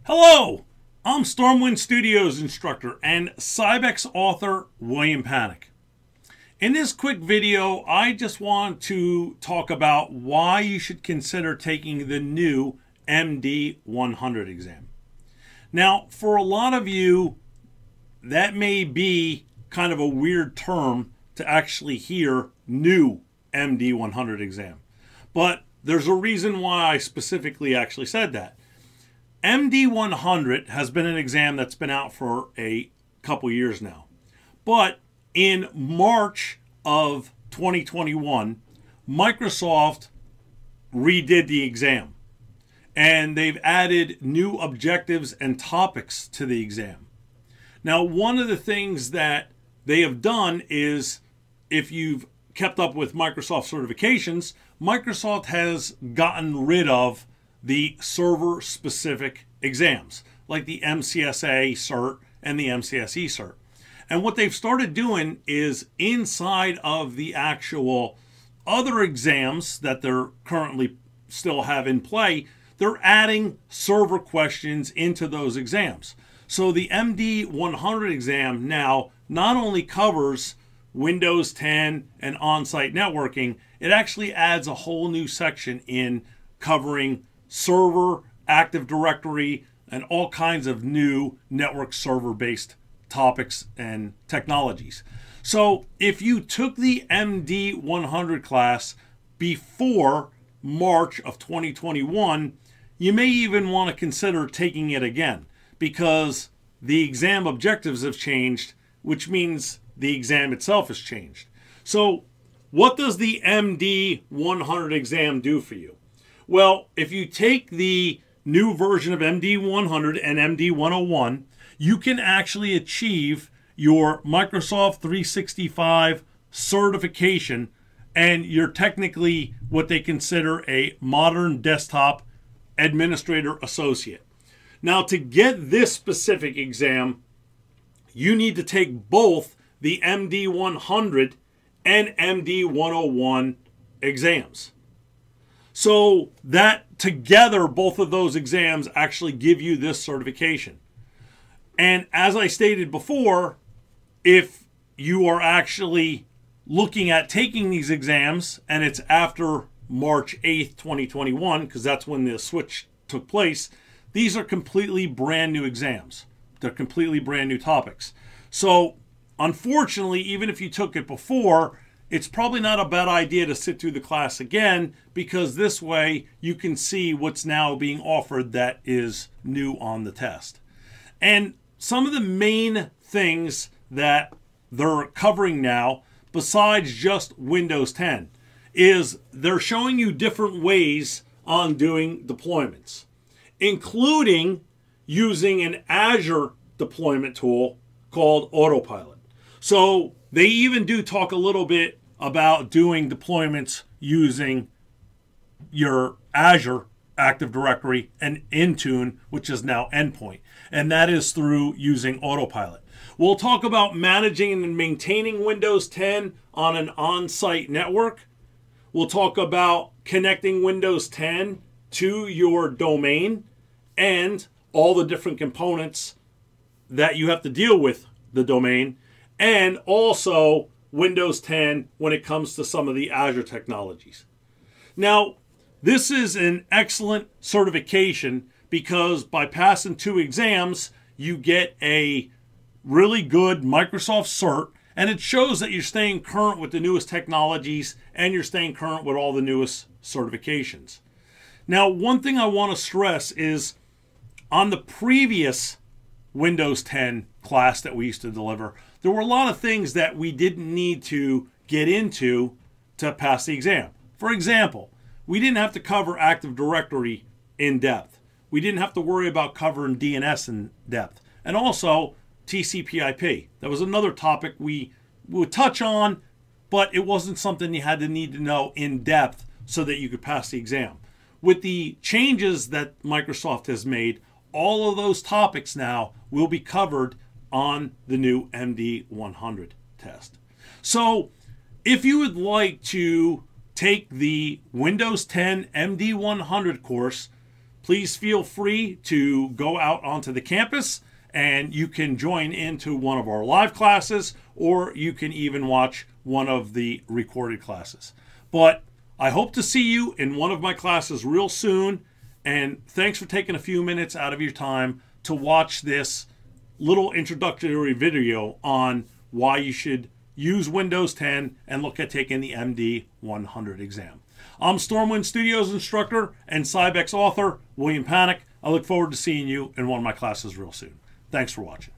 Hello, I'm StormWind Studios instructor and Cybex author William Panek. In this quick video, I just want to talk about why you should consider taking the new MD100 exam. Now, for a lot of you, that may be kind of a weird term to actually hear new MD100 exam. But there's a reason why I specifically actually said that. MD100 has been an exam that's been out for a couple years now. But in March of 2021, Microsoft redid the exam. And they've added new objectives and topics to the exam. Now, one of the things that they have done is, if you've kept up with Microsoft certifications, Microsoft has gotten rid of the server-specific exams, like the MCSA cert and the MCSE cert. And what they've started doing is, inside of the actual other exams that they're currently still have in play, they're adding server questions into those exams. So the MD100 exam now not only covers Windows 10 and on-site networking, it actually adds a whole new section in covering server, Active Directory, and all kinds of new network server-based topics and technologies. So if you took the MD100 class before March of 2021, you may even want to consider taking it again, because the exam objectives have changed, which means the exam itself has changed. So what does the MD100 exam do for you? Well, if you take the new version of MD100 and MD101, you can actually achieve your Microsoft 365 certification, and you're technically what they consider a modern desktop administrator associate. Now, to get this specific exam, you need to take both the MD100 and MD101 exams. So that together, both of those exams actually give you this certification. And as I stated before, if you are actually looking at taking these exams and it's after March 8th, 2021, because that's when the switch took place, these are completely brand new exams. They're completely brand new topics. So unfortunately, even if you took it before, it's probably not a bad idea to sit through the class again, because this way you can see what's now being offered that is new on the test. And some of the main things that they're covering now, besides just Windows 10, is they're showing you different ways on doing deployments, including using an Azure deployment tool called Autopilot. So they even do talk a little bit about doing deployments using your Azure Active Directory and Intune, which is now Endpoint. And that is through using Autopilot. We'll talk about managing and maintaining Windows 10 on an on-site network. We'll talk about connecting Windows 10 to your domain and all the different components that you have to deal with the domain, and also Windows 10 when it comes to some of the Azure technologies. Now, this is an excellent certification because by passing 2 exams, you get a really good Microsoft cert, and it shows that you're staying current with the newest technologies and you're staying current with all the newest certifications. Now, one thing I want to stress is, on the previous Windows 10 class that we used to deliver, there were a lot of things that we didn't need to get into to pass the exam. For example, we didn't have to cover Active Directory in depth. We didn't have to worry about covering DNS in depth. And also TCP/IP. That was another topic we would touch on, but it wasn't something you had to need to know in depth so that you could pass the exam. With the changes that Microsoft has made, all of those topics now will be covered on the new MD100 test. So if you would like to take the Windows 10 MD100 course, please feel free to go out onto the campus and you can join into one of our live classes, or you can even watch one of the recorded classes. But I hope to see you in one of my classes real soon, and thanks for taking a few minutes out of your time to watch this little introductory video on why you should use Windows 10 and look at taking the MD-100 exam. I'm StormWind Studios instructor and Cybex author, William Panek. I look forward to seeing you in one of my classes real soon. Thanks for watching.